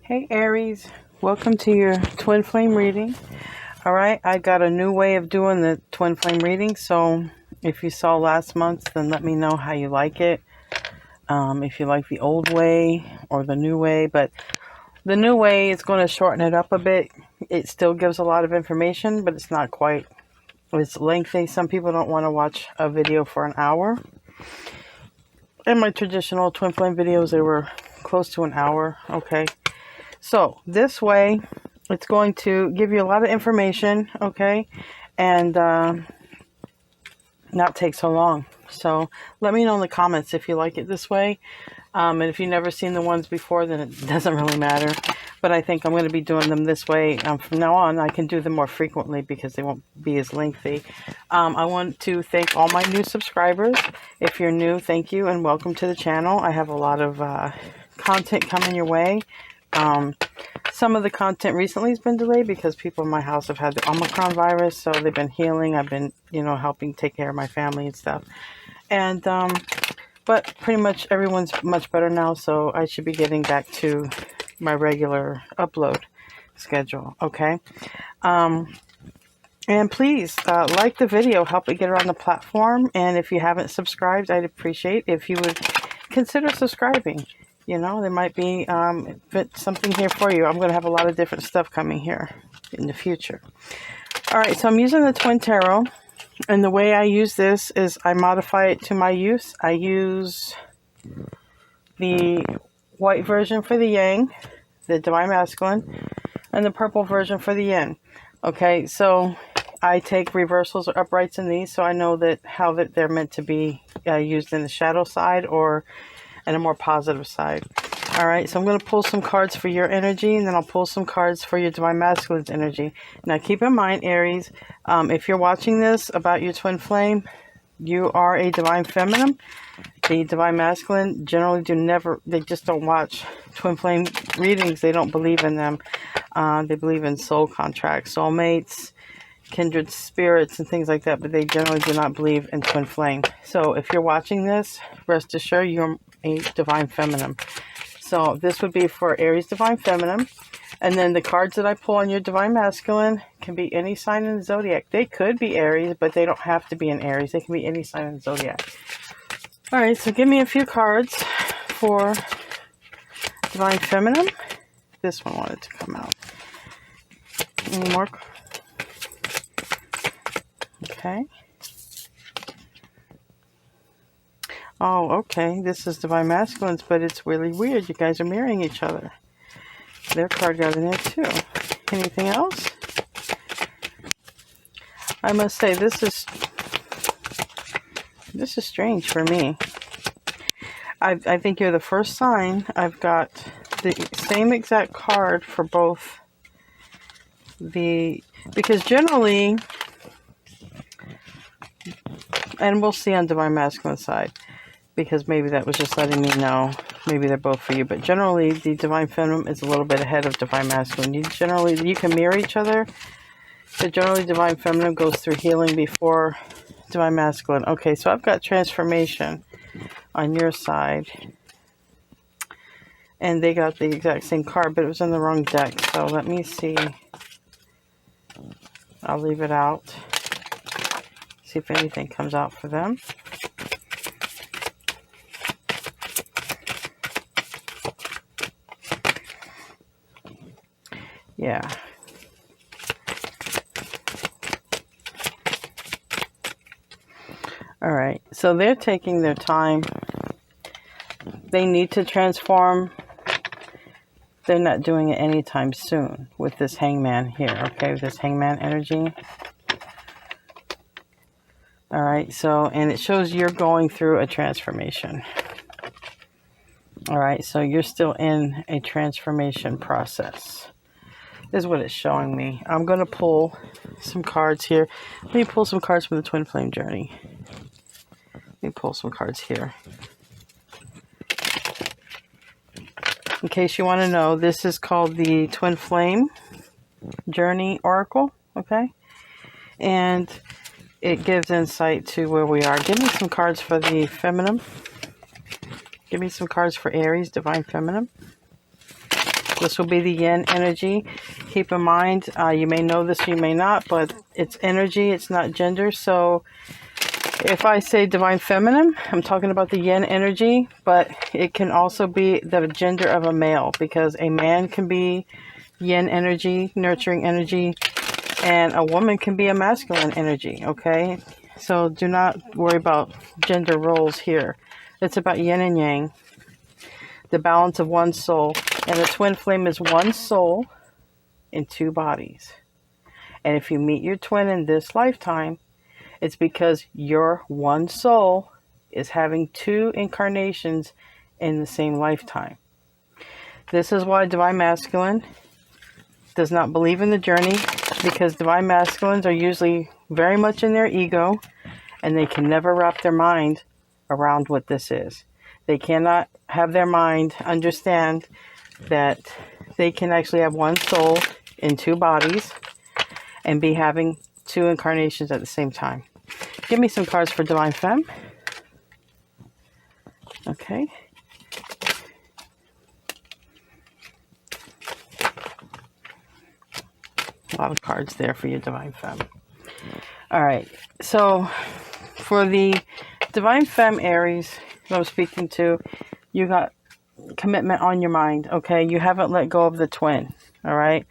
Hey Aries, welcome to your twin flame reading. All right, I got a new way of doing the twin flame reading, so if you saw last month, then let me know how you like it. If you like the old way or the new way, but the new way is going to shorten it up a bit. It still gives a lot of information, but it's not quite as lengthy. Some people don't want to watch a video for an hour. In my traditional twin flame videos, they were close to an hour, okay? So this way, it's going to give you a lot of information, okay, and not take so long. So let me know in the comments if you like it this way. And if you've never seen the ones before, then it doesn't really matter. But I think I'm going to be doing them this way. From now on, I can do them more frequently because they won't be as lengthy. I want to thank all my new subscribers. If you're new, thank you and welcome to the channel. I have a lot of content coming your way. Some of the content recently has been delayed because people in my house have had the Omicron virus, so they've been healing. I've been, helping take care of my family and stuff. And, but pretty much everyone's much better now, so I should be getting back to my regular upload schedule, okay? And please, like the video, help it get around the platform. And if you haven't subscribed, I'd appreciate if you would consider subscribing. There might be something here for you. I'm going to have a lot of different stuff coming here in the future. All right, so I'm using the Twin Tarot. And the way I use this is I modify it to my use. I use the white version for the Yang, the Divine Masculine, and the purple version for the Yin. Okay, so I take reversals or uprights in these so I know how they're meant to be used in the shadow side or and a more positive side. All right, so I'm going to pull some cards for your energy, and then I'll pull some cards for your Divine Masculine's energy. Now, keep in mind, Aries, if you're watching this about your twin flame, you are a Divine Feminine. The Divine Masculine generally they just don't watch twin flame readings. They don't believe in them. They believe in soul contracts, soulmates, kindred spirits, and things like that, but they generally do not believe in twin flame. So if you're watching this, rest assured you're a Divine Feminine. So this would be for Aries Divine Feminine. And then the cards that I pull on your Divine Masculine can be any sign in the zodiac. They could be Aries, but they don't have to be an Aries. They can be any sign in the zodiac. All right, so give me a few cards for Divine Feminine. This one wanted to come out. Any more? Okay. Oh, okay. This is Divine Masculines, but it's really weird. You guys are mirroring each other. Their card got in there too. Anything else? I must say this is strange for me. I think you're the first sign. I've got the same exact card for both because generally, and we'll see on Divine Masculine side, because maybe that was just letting me know. Maybe they're both for you. But generally, the Divine Feminine is a little bit ahead of Divine Masculine. You can mirror each other. But generally, Divine Feminine goes through healing before Divine Masculine. Okay, so I've got transformation on your side. And they got the exact same card, but it was in the wrong deck. So let me see. I'll leave it out. See if anything comes out for them. Yeah. All right. So they're taking their time. They need to transform. They're not doing it anytime soon with this hangman here. Okay, with this hangman energy. All right. So, and it shows you're going through a transformation. All right. So you're still in a transformation process. This is what it's showing me. I'm going to pull some cards here. Let me pull some cards from the Twin Flame journey. Let me pull some cards here. In case you want to know, this is called the Twin Flame Journey Oracle, okay? And it gives insight to where we are. Give me some cards for the Feminine. Give me some cards for Aries, Divine Feminine. This will be the yin energy. Keep in mind, you may know this, you may not, but it's energy, it's not gender. So if I say divine feminine, I'm talking about the yin energy, but it can also be the gender of a male, because a man can be yin energy, nurturing energy, and a woman can be a masculine energy, okay? So do not worry about gender roles here. It's about yin and yang, the balance of one soul. And the twin flame is one soul in two bodies. And if you meet your twin in this lifetime, it's because your one soul is having two incarnations in the same lifetime. This is why divine masculine does not believe in the journey, because divine masculines are usually very much in their ego, and they can never wrap their mind around what this is. They cannot have their mind understand that they can actually have one soul in two bodies and be having two incarnations at the same time. Give me some cards for Divine Femme. Okay. A lot of cards there for your Divine Femme. All right. So for the Divine Femme Aries that I'm speaking to, you got commitment on your mind. Okay. You haven't let go of the twin. All right.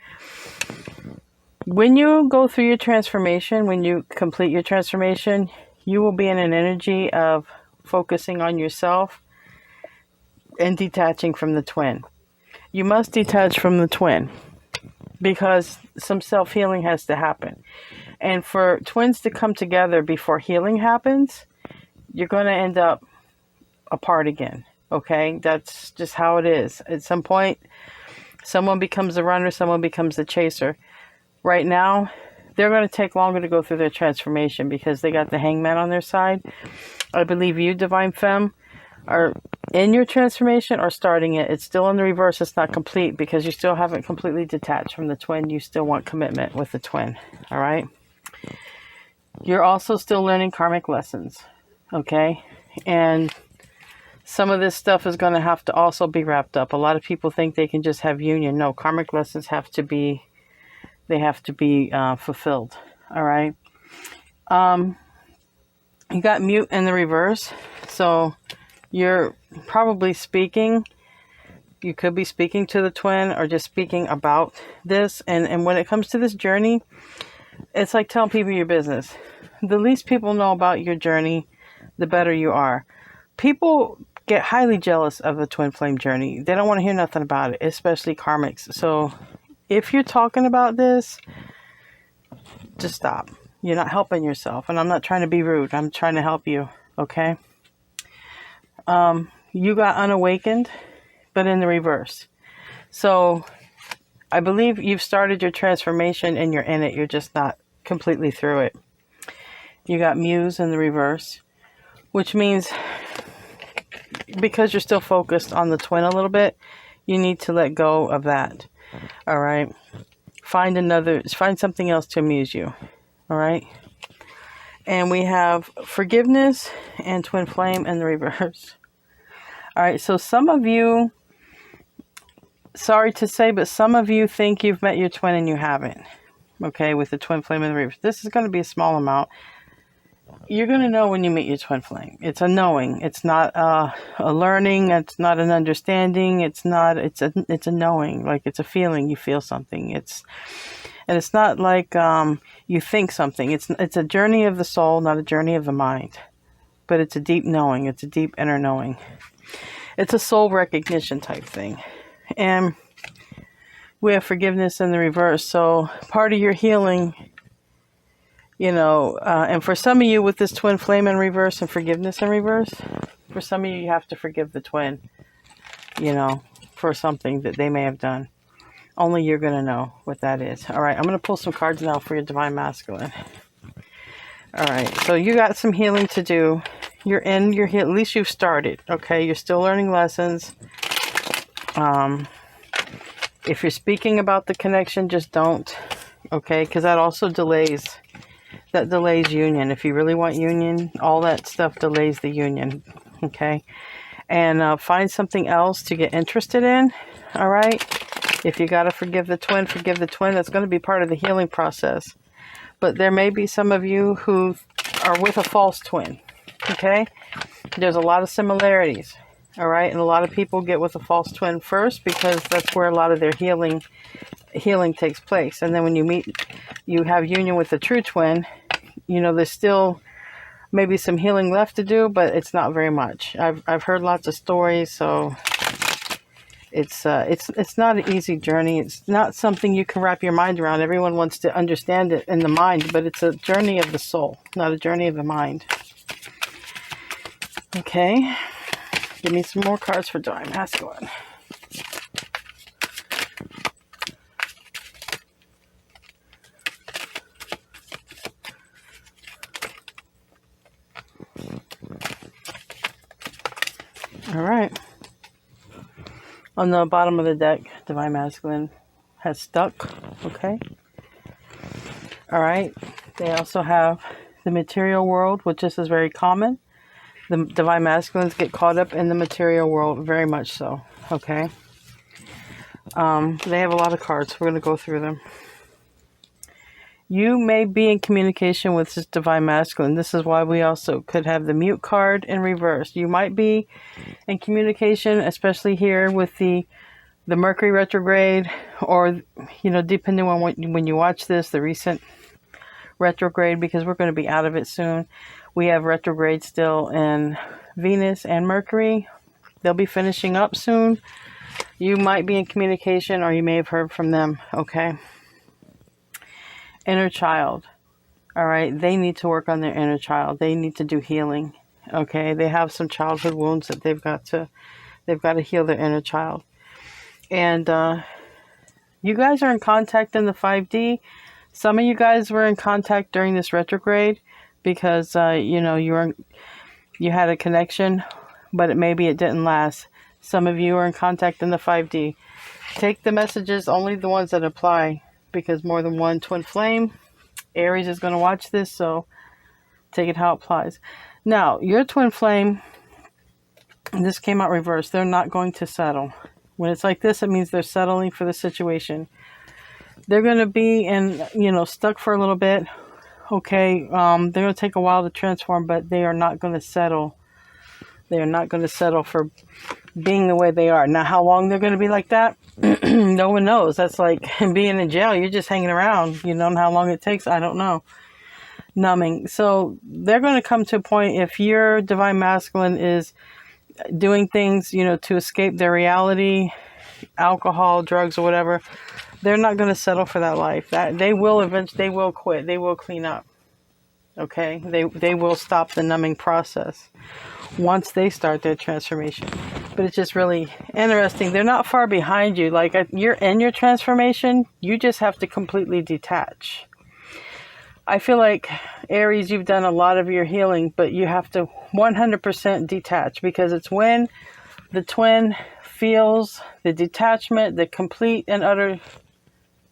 When you go through your transformation, when you complete your transformation, you will be in an energy of focusing on yourself and detaching from the twin. You must detach from the twin because some self-healing has to happen. And for twins to come together before healing happens, you're going to end up apart again. Okay? That's just how it is. At some point, someone becomes the runner, someone becomes the chaser. Right now, they're going to take longer to go through their transformation because they got the hangman on their side. I believe you, Divine Femme, are in your transformation or starting it. It's still in the reverse. It's not complete because you still haven't completely detached from the twin. You still want commitment with the twin. All right? You're also still learning karmic lessons. Okay? And some of this stuff is going to have to also be wrapped up. A lot of people think they can just have union. No, karmic lessons have to be fulfilled. All right. You got mute in the reverse. So you're probably speaking. You could be speaking to the twin or just speaking about this. And when it comes to this journey, it's like telling people your business. The least people know about your journey, the better you are. People get highly jealous of the twin flame journey. They don't want to hear nothing about it, especially karmics. So if you're talking about this, just stop. You're not helping yourself. And I'm not trying to be rude. I'm trying to help you. Okay? You got unawakened, but in the reverse. So I believe you've started your transformation and you're in it. You're just not completely through it. You got muse in the reverse, which means because you're still focused on the twin a little bit, you need to let go of that. All right. Find something else to amuse you. All right. And we have forgiveness and twin flame in the reverse. All right. So some of you, sorry to say, but some of you think you've met your twin and you haven't. Okay. With the twin flame in the reverse. This is going to be a small amount. You're going to know when you meet your twin flame. It's a knowing. It's not a learning. It's not an understanding. It's a knowing. Like it's a feeling. You feel something. And it's not like you think something. It's a journey of the soul, not a journey of the mind. But it's a deep knowing. It's a deep inner knowing. It's a soul recognition type thing. And we have forgiveness in the reverse. So part of your healing, and for some of you with this twin flame in reverse and forgiveness in reverse, for some of you have to forgive the twin, for something that they may have done. Only you're going to know what that is. All right, I'm going to pull some cards now for your Divine Masculine. All right, so you got some healing to do. You're in your heal. At least you've started, okay? You're still learning lessons. If you're speaking about the connection, just don't, okay? Because that also delays union. If you really want union, all that stuff delays the union, okay? And find something else to get interested in, all right? If you got to forgive the twin, forgive the twin. That's going to be part of the healing process. But there may be some of you who are with a false twin. Okay? There's a lot of similarities. All right? And a lot of people get with a false twin first because that's where a lot of their healing takes place. And then when you have union with the true twin, you know, there's still maybe some healing left to do, but it's not very much. I've heard lots of stories, so it's not an easy journey. It's not something you can wrap your mind around. Everyone wants to understand it in the mind, but it's a journey of the soul, not a journey of the mind. Okay, give me some more cards for Divine Masculine. All right. On the bottom of the deck, Divine Masculine has stuck. Okay. All right. They also have the material world, which this is very common. The Divine Masculines get caught up in the material world, very much so. Okay. They have a lot of cards. We're going to go through them. You may be in communication with this Divine Masculine. This is why we also could have the mute card in reverse. You might be in communication, especially here with the Mercury retrograde, or, you know, depending on when you watch this, the recent retrograde, because we're going to be out of it soon. We have retrograde still in Venus and Mercury. They'll be finishing up soon. You might be in communication, or you may have heard from them. Okay. Inner child. All right. They need to work on their inner child. They need to do healing. Okay. They have some childhood wounds that they've got to heal their inner child. And you guys are in contact in the 5D. Some of you guys were in contact during this retrograde because, you know, you had a connection, but maybe it didn't last. Some of you are in contact in the 5D. Take the messages, only the ones that apply, because more than one twin flame. Aries is going to watch this, so take it how it applies. Now, your twin flame, this came out reversed. They're not going to settle. When it's like this, it means they're settling for the situation. They're going to be stuck for a little bit. Okay, they're going to take a while to transform, but they are not going to settle. They are not going to settle for being the way they are. Now, how long they're going to be like that? No one knows. That's like being in jail. You're just hanging around. You know how long it takes? I don't know. Numbing. So they're going to come to a point, if your Divine Masculine is doing things, to escape their reality, alcohol, drugs, or whatever, they're not going to settle for that life. That they will eventually, they will quit. They will clean up. Okay? They will stop the numbing process once they start their transformation. But it's just really interesting. They're not far behind you. Like, you're in your transformation. You just have to completely detach. I feel like, Aries, you've done a lot of your healing, but you have to 100% detach, because it's when the twin feels the detachment, the complete and utter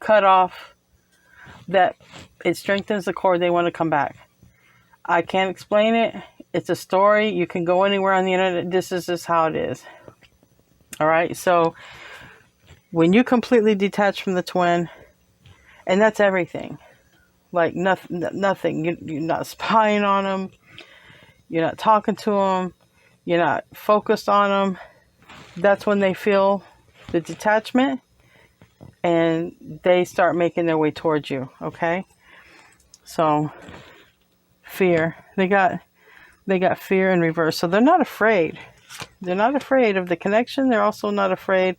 cut off, that it strengthens the core. They want to come back. I can't explain it. It's a story. You can go anywhere on the internet. This is just how it is. All right. So when you completely detach from the twin, and that's everything, like nothing. You're not spying on them. You're not talking to them. You're not focused on them. That's when they feel the detachment, and they start making their way towards you. Okay. So fear. They got fear in reverse. So they're not afraid. They're not afraid of the connection. They're also not afraid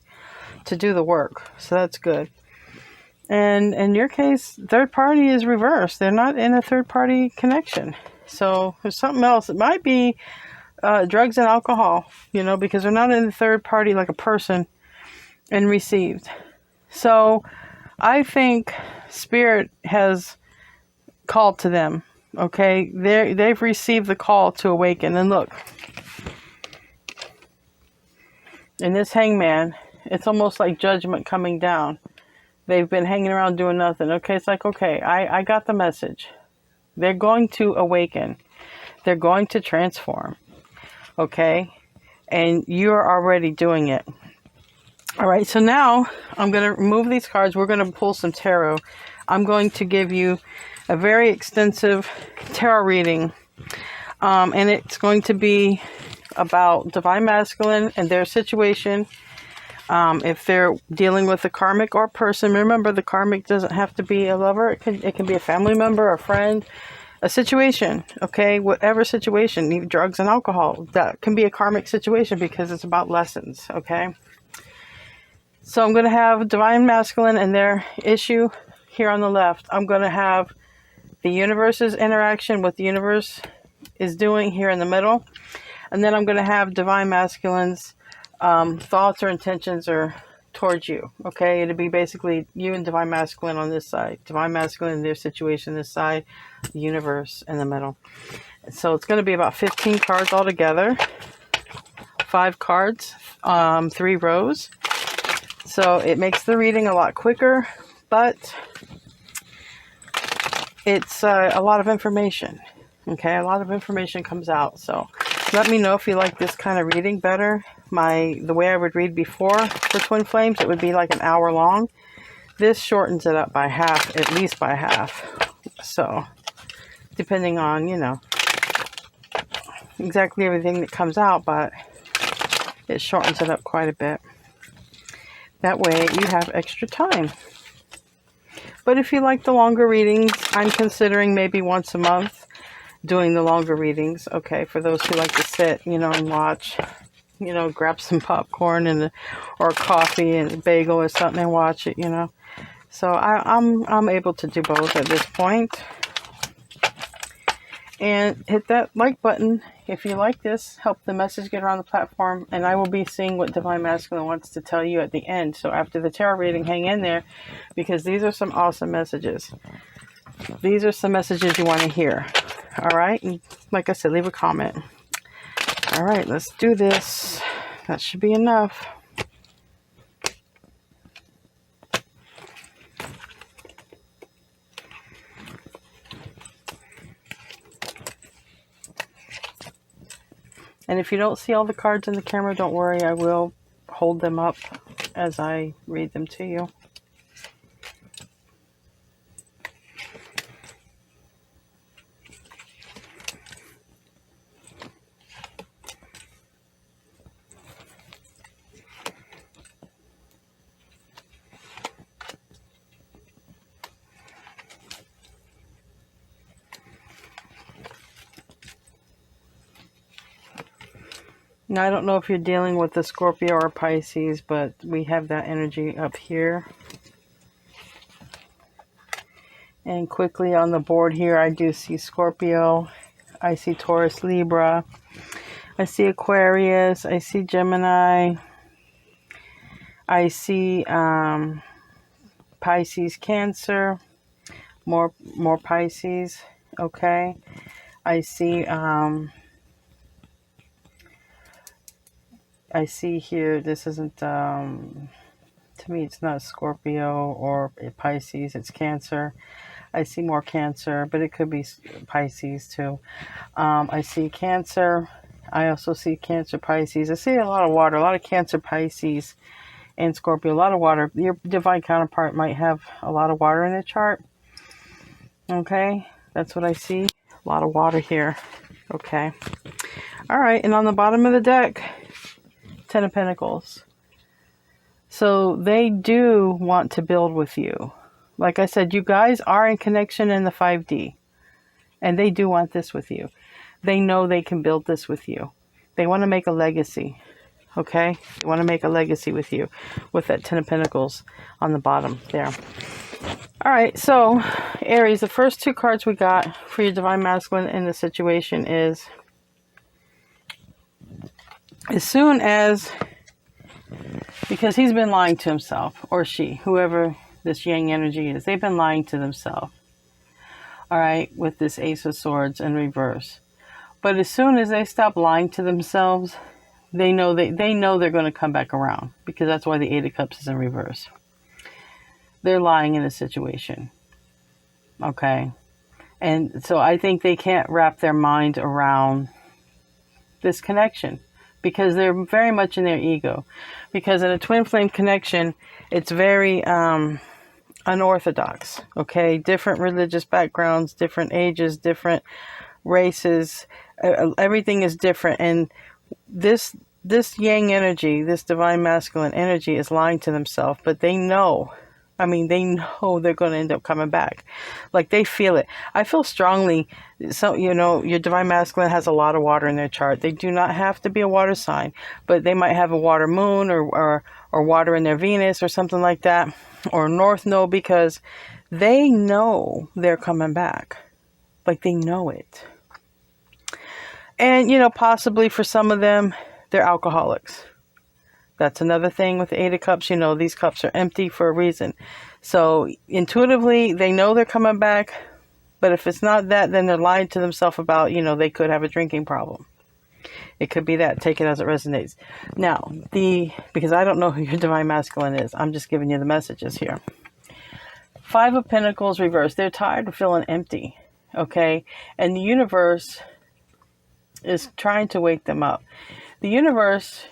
to do the work. So that's good. And in your case, third party is reversed. They're not in a third party connection. So there's something else. It might be drugs and alcohol, because they're not in the third party like a person and received. So I think Spirit has called to them. Okay, they've received the call to awaken. And look, in this Hangman, it's almost like judgment coming down. They've been hanging around doing nothing. Okay, it's like, okay, I got the message. They're going to awaken. They're going to transform. Okay, and you're already doing it. All right, so now I'm going to remove these cards. We're going to pull some tarot. I'm going to give you a very extensive tarot reading. And it's going to be about Divine Masculine and their situation. If they're dealing with a karmic or person, remember the karmic doesn't have to be a lover. It can be a family member, a friend, a situation, okay? Whatever situation, even drugs and alcohol, that can be a karmic situation because it's about lessons, okay? So I'm going to have Divine Masculine and their issue here on the left. I'm going to have the universe's interaction, what the universe is doing here in the middle. And then I'm going to have Divine Masculine's thoughts or intentions are towards you, okay? It'll be basically you and Divine Masculine on this side, Divine Masculine and their situation this side, the universe in the middle. So it's going to be about 15 cards altogether, 5 cards, 3 rows. So it makes the reading a lot quicker, but it's a lot of information, okay? A lot of information comes out, so let me know if you like this kind of reading better. The way I would read before for Twin Flames, it would be like an hour long. This shortens it up by half, at least by half. So, depending on, exactly everything that comes out, but it shortens it up quite a bit. That way you have extra time. But if you like the longer readings, I'm considering maybe once a month doing the longer readings, okay, for those who like to sit, and watch, grab some popcorn or coffee and a bagel or something and watch it, So I'm able to do both at this point. And hit that like button if you like this. Help the message get around the platform. And I will be seeing what Divine Masculine wants to tell you at the end. So after the tarot reading, hang in there because these are some awesome messages. These are some messages you want to hear. All right. And like I said, leave a comment. All right, let's do this. That should be enough. And if you don't see all the cards in the camera, don't worry. I will hold them up as I read them to you. Now, I don't know if you're dealing with a Scorpio or Pisces, but we have that energy up here. And quickly on the board here, I do see Scorpio. I see Taurus, Libra. I see Aquarius. I see Gemini. I see Pisces, Cancer. More Pisces. Okay. I see here, this isn't, to me, it's not Scorpio or Pisces, it's Cancer. I see more Cancer, but it could be Pisces too. I see Cancer. I also see Cancer, Pisces. I see a lot of water, a lot of Cancer, Pisces, and Scorpio, a lot of water. Your divine counterpart might have a lot of water in their chart. Okay, that's what I see. A lot of water here. Okay. All right, and on the bottom of the deck, 10 of Pentacles. So they do want to build with you. Like I said, you guys are in connection in the 5D. And they do want this with you. They know they can build this with you. They want to make a legacy. Okay? They want to make a legacy with you. With that 10 of Pentacles on the bottom there. Alright, so Aries, the first 2 cards we got for your Divine Masculine in the situation is, as soon as, because he's been lying to himself, or she, whoever this yang energy is, they've been lying to themselves. All right, with this Ace of Swords in reverse. But as soon as they stop lying to themselves, they know they're going to come back around, because that's why the 8 of Cups is in reverse. They're lying in a situation. Okay. And so I think they can't wrap their mind around this connection. because they're very much in their ego. Because in a twin flame connection, it's very unorthodox, okay? Different religious backgrounds, different ages, different races, everything is different. And this yang energy, this divine masculine energy is lying to themselves, but they know. I mean, they know they're going to end up coming back. Like, they feel it. I feel strongly. So, you know, your divine masculine has a lot of water in their chart. They do not have to be a water sign, but they might have a water moon or water in their Venus or something like that, or North Node, because they know they're coming back. Like, they know it. And, you know, possibly for some of them, they're alcoholics. That's another thing with the Eight of Cups. You know, these cups are empty for a reason. So intuitively, they know they're coming back. But if it's not that, then they're lying to themselves about, you know, they could have a drinking problem. It could be that. Take it as it resonates. Now, because I don't know who your divine masculine is. I'm just giving you the messages here. Five of Pentacles reversed. They're tired of feeling empty. Okay? And the universe is trying to wake them up. The universe,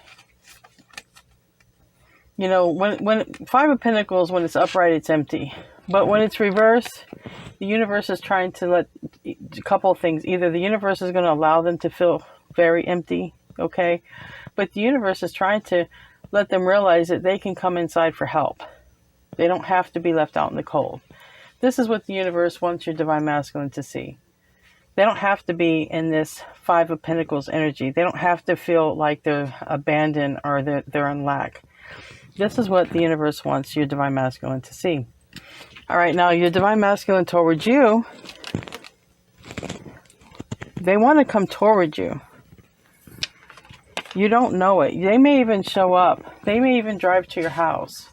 you know, when Five of Pentacles, when it's upright, it's empty. But when it's reversed, the universe is trying to let a couple of things. Either the universe is going to allow them to feel very empty, okay? But the universe is trying to let them realize that they can come inside for help. They don't have to be left out in the cold. This is what the universe wants your divine masculine to see. They don't have to be in this Five of Pentacles energy. They don't have to feel like they're abandoned or they're in lack. This is what the universe wants your divine masculine to see. All right, now your divine masculine towards you, they want to come towards you. You don't know it. They may even show up. They may even drive to your house.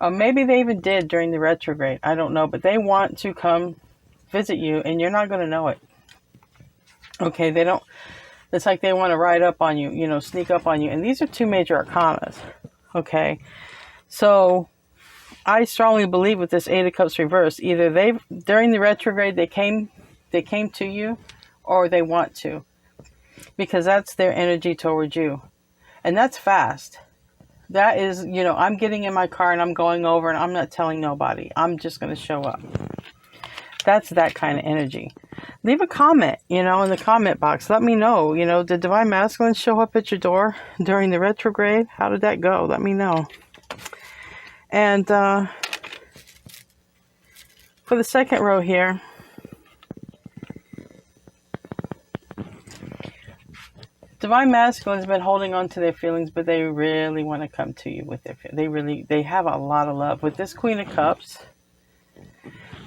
Maybe they even did during the retrograde. I don't know, but they want to come visit you, and you're not going to know it. Okay, they don't. It's like they want to ride up on you, you know, sneak up on you. And these are two major arcanas. Okay, so I strongly believe with this Eight of Cups reversed, either during the retrograde they came to you, or they want to, because that's their energy towards you, and that's fast. That is, you know, I'm getting in my car and I'm going over and I'm not telling nobody. I'm just going to show up. That's that kind of energy. Leave a comment, you know, in the comment box. Let me know, you know, did divine masculine show up at your door during the retrograde? How did that go? Let me know. And for the second row here, divine masculine has been holding on to their feelings, but they really want to come to you with their feelings. They have a lot of love. With this Queen of Cups,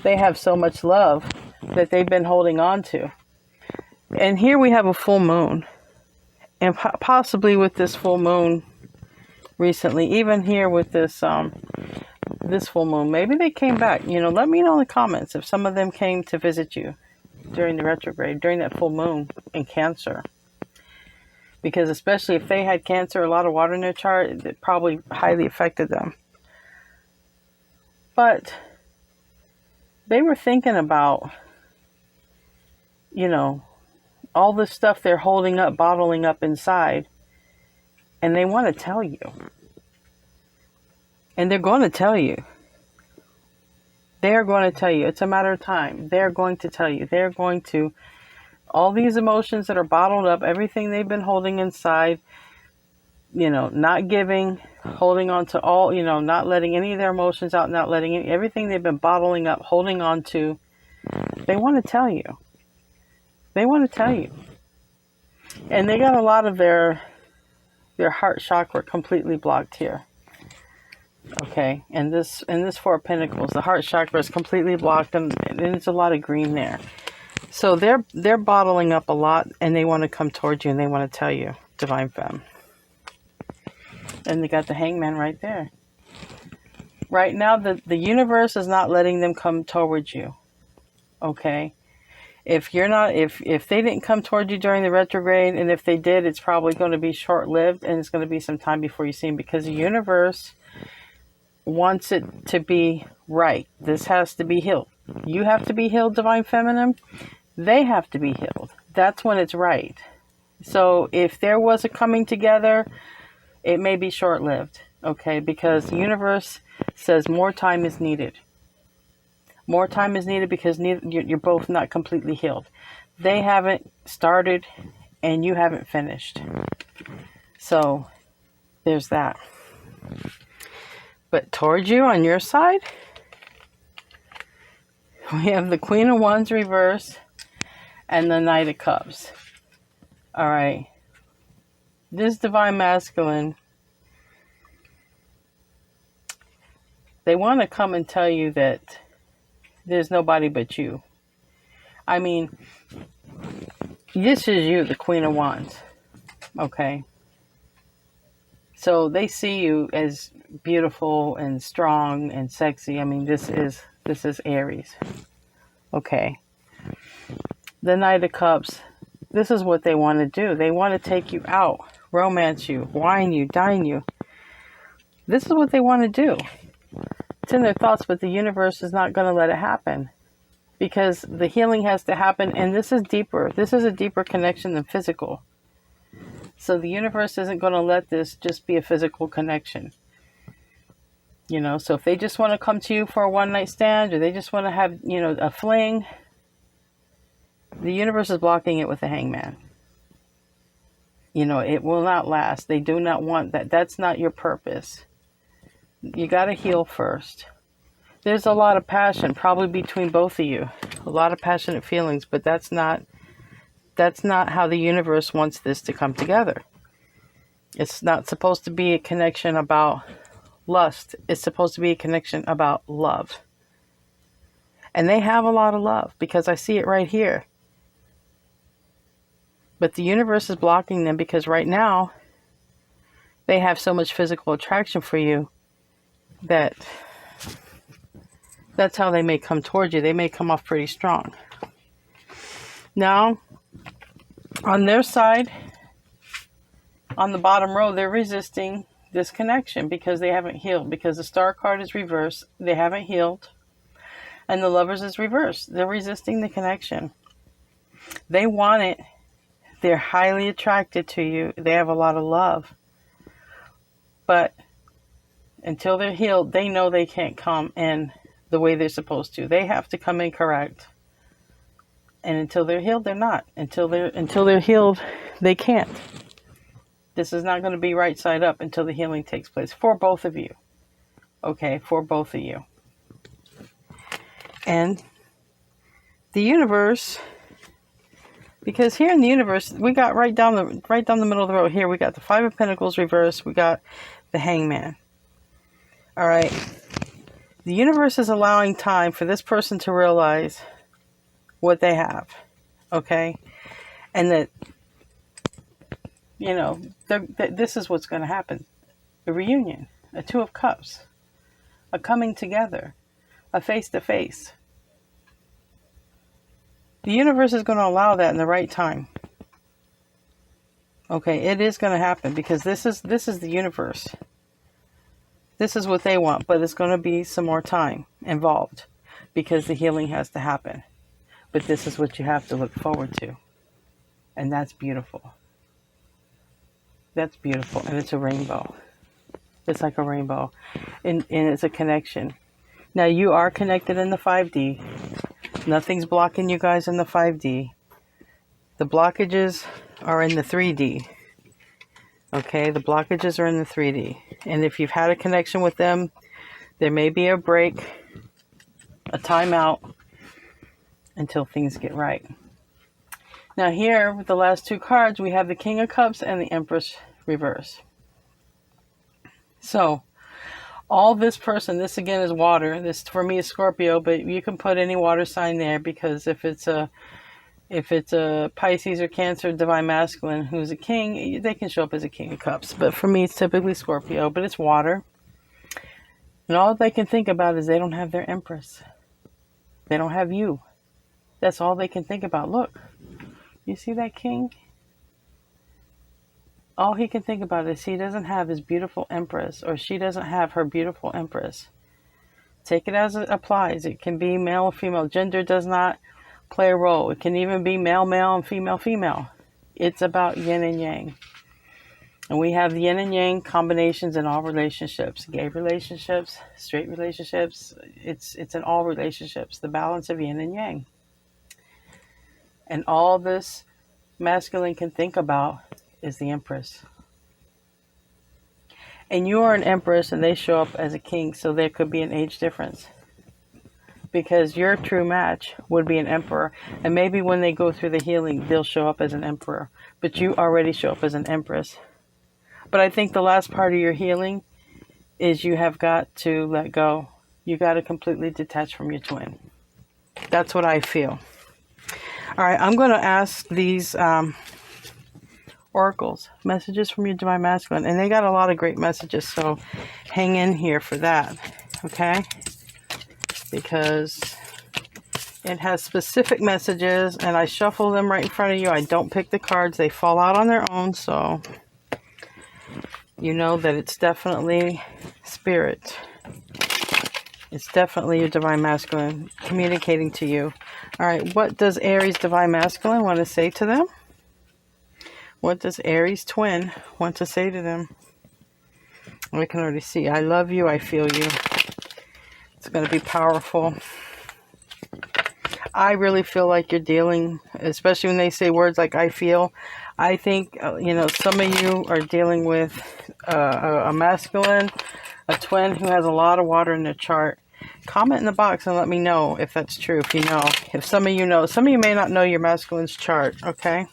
they have so much love that they've been holding on to. And here we have a full moon. And possibly with this full moon recently, even here with this this full moon, maybe they came back. You know, let me know in the comments if some of them came to visit you during the retrograde, during that full moon in Cancer. Because especially if they had Cancer, a lot of water in their chart, it probably highly affected them. But they were thinking about, you know, all the stuff they're holding up, bottling up inside, and they want to tell you. And they're going to tell you. They're going to tell you. It's a matter of time. They're going to tell you. They're going to, all these emotions that are bottled up, everything they've been holding inside, you know, not giving, holding on to all, you know, not letting any of their emotions out, not letting everything they've been bottling up, holding on to, they want to tell you. They want to tell you. And they got a lot of their heart chakra completely blocked here. Okay, and this Four of Pentacles, the heart chakra is completely blocked, and there's a lot of green there. So they're bottling up a lot, and they want to come towards you, and they want to tell you, Divine Femme. And they got the Hangman right there. Right now, the universe is not letting them come towards you. Okay, if they didn't come towards you during the retrograde, and if they did, it's probably going to be short-lived, and it's going to be some time before you see them, because the universe wants it to be right. This has to be healed. You have to be healed, Divine Feminine. They have to be healed. That's when it's right. So if there was a coming together, it may be short-lived, okay? Because the universe says more time is needed. More time is needed because you're both not completely healed. They haven't started and you haven't finished. So there's that. But towards you on your side, we have the Queen of Wands reverse and the Knight of Cups. All right. This Divine Masculine, they want to come and tell you that there's nobody but you. I mean, this is you, the Queen of Wands. Okay. So they see you as beautiful and strong and sexy. I mean, this is Aries. Okay. The Knight of Cups, this is what they want to do. They want to take you out, romance you, wine you, dine you. This is what they want to do. It's in their thoughts, but the universe is not going to let it happen. Because the healing has to happen, and this is deeper. This is a deeper connection than physical. So the universe isn't going to let this just be a physical connection. You know, so if they just want to come to you for a one-night stand, or they just want to have, you know, a fling, the universe is blocking it with the Hangman. You know, it will not last. They do not want that. That's not your purpose. You got to heal first. There's a lot of passion probably between both of you. A lot of passionate feelings, but that's not how the universe wants this to come together. It's not supposed to be a connection about lust. It's supposed to be a connection about love. And they have a lot of love because I see it right here. But the universe is blocking them because right now they have so much physical attraction for you that that's how they may come towards you. They may come off pretty strong. Now, on their side, on the bottom row, they're resisting this connection because they haven't healed. Because the Star card is reversed, they haven't healed. And the Lovers is reversed. They're resisting the connection. They want it. They're highly attracted to you. They have a lot of love. But until they're healed, they know they can't come in the way they're supposed to. They have to come in correct. And until they're healed, they're not. Until they're healed, they can't. This is not going to be right side up until the healing takes place for both of you. Okay, for both of you. And the universe, because here in the universe, we got right down the middle of the road here, we got the Five of Pentacles reversed, we got the Hangman. All right. The universe is allowing time for this person to realize what they have, okay? And that, you know, this is what's going to happen. A reunion, a Two of Cups, a coming together, a face-to-face. The universe is going to allow that in the right time. Okay, it is going to happen because this is the universe. This is what they want, but it's going to be some more time involved because the healing has to happen. But this is what you have to look forward to. And that's beautiful. That's beautiful. And it's a rainbow. It's like a rainbow. And it's a connection. Now, you are connected in the 5D. Nothing's blocking you guys in the 5D. The blockages are in the 3D. Okay, the blockages are in the 3D. And if you've had a connection with them, there may be a break, a timeout, until things get right. Now here, with the last two cards, we have the King of Cups and the Empress reverse. So, all this person, this again is water. This for me is Scorpio, but you can put any water sign there because if it's a Pisces or Cancer, Divine Masculine, who's a king, they can show up as a King of Cups. But for me, it's typically Scorpio, but it's water. And all they can think about is they don't have their Empress. They don't have you. That's all they can think about. Look, you see that king? All he can think about is he doesn't have his beautiful Empress, or she doesn't have her beautiful Empress. Take it as it applies. It can be male or female. Gender does not play a role. It can even be male, male, and female, female. It's about yin and yang. And we have the yin and yang combinations in all relationships, gay relationships, straight relationships. It's in all relationships, the balance of yin and yang. And all this masculine can think about is the Empress. And you are an Empress and they show up as a king, so there could be an age difference. Because your true match would be an Emperor. And maybe when they go through the healing, they'll show up as an Emperor. But you already show up as an Empress. But I think the last part of your healing is you have got to let go. You got to completely detach from your twin. That's what I feel. All right, I'm going to ask these oracles, messages from your Divine Masculine. And they got a lot of great messages, so hang in here for that, okay? Because it has specific messages, and I shuffle them right in front of you. I don't pick the cards. They fall out on their own, so you know that it's definitely spirit. It's definitely your Divine Masculine communicating to you. All right, what does Aries Divine Masculine want to say to them? What does Aries Twin want to say to them? I can already see. I love you. I feel you. It's going to be powerful. I really feel like you're dealing, especially when they say words like I feel. I think, some of you are dealing with a masculine, a twin who has a lot of water in their chart. Comment in the box and let me know if that's true, if you know. If some of you know. Some of you may not know your masculine's chart, okay?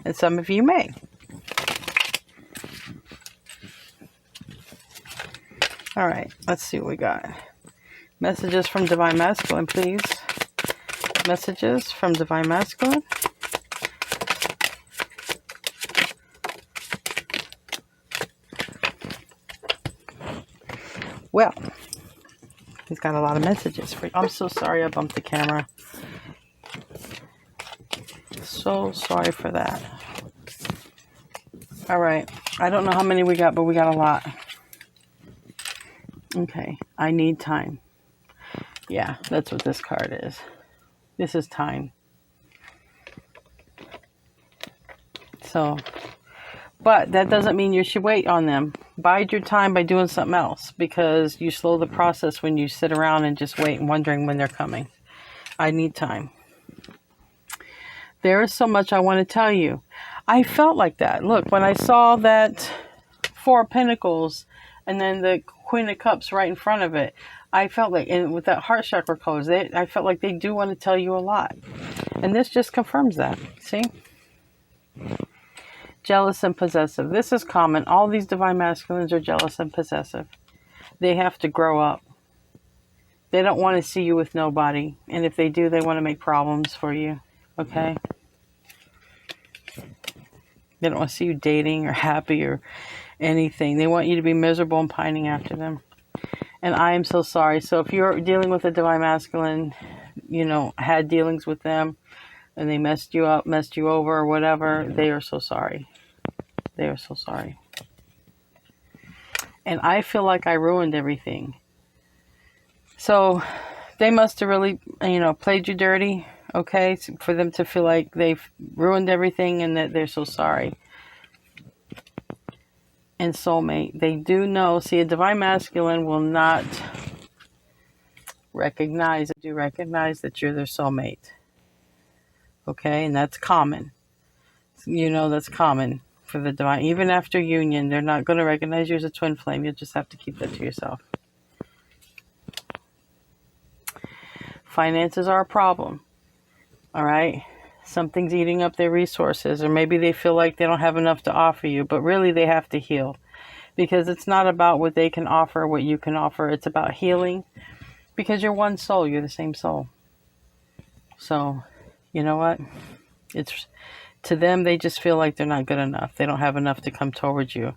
And some of you may. All right, let's see what we got. Messages from Divine Masculine, please. Messages from Divine Masculine. Well, he's got a lot of messages for you. I'm so sorry I bumped the camera. So sorry for that. All right. I don't know how many we got, but we got a lot. Okay. I need time. Yeah, that's what this card is. This is time. So, but that doesn't mean you should wait on them. Bide your time by doing something else, because you slow the process when you sit around and just wait and wondering when they're coming. I need time. There is so much I want to tell you. I felt like that. Look, when I saw that Four of Pentacles and then the Queen of Cups right in front of it, I felt like, and with that heart chakra colors, I felt like they do want to tell you a lot. And this just confirms that. See? Jealous and possessive. This is common. All these Divine Masculines are jealous and possessive. They have to grow up. They don't want to see you with nobody. And if they do, they want to make problems for you. Okay? They don't want to see you dating or happy or anything. They want you to be miserable and pining after them. And I am so sorry. So if you're dealing with a Divine Masculine, had dealings with them and they messed you up, messed you over or whatever, they are so sorry. They are so sorry. And I feel like I ruined everything. So they must have really, played you dirty, okay, for them to feel like they've ruined everything and that they're so sorry. And soulmate, they do know. See, a Divine Masculine will not recognize that you're their soulmate. Okay, and that's common. That's common for the Divine. Even after union, they're not going to recognize you as a twin flame. You just have to keep that to yourself. Finances are a problem. All right? Something's eating up their resources, or maybe they feel like they don't have enough to offer you, but really they have to heal, because it's not about what they can offer, what you can offer. It's about healing, because you're one soul. You're the same soul. So, you know what? It's to them, they just feel like they're not good enough. They don't have enough to come towards you.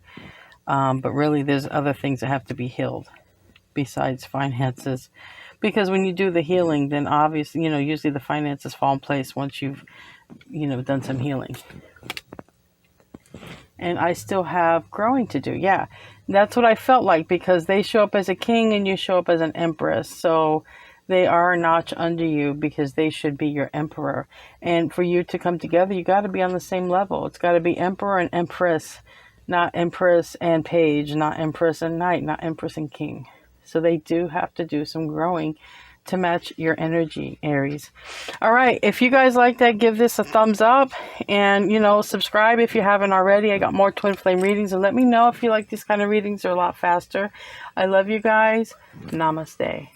But really, there's other things that have to be healed besides finances. Because when you do the healing, then obviously, usually the finances fall in place once you've, done some healing. And I still have growing to do. Yeah, that's what I felt like, because they show up as a king and you show up as an empress. So they are a notch under you because they should be your emperor. And for you to come together, you got to be on the same level. It's got to be emperor and empress, not empress and page, not empress and knight, not empress and king. So they do have to do some growing to match your energy, Aries. All right, if you guys like that, give this a thumbs up, and subscribe if you haven't already. I got more twin flame readings, and let me know if you like these kind of readings. They're a lot faster. I love you guys. Namaste.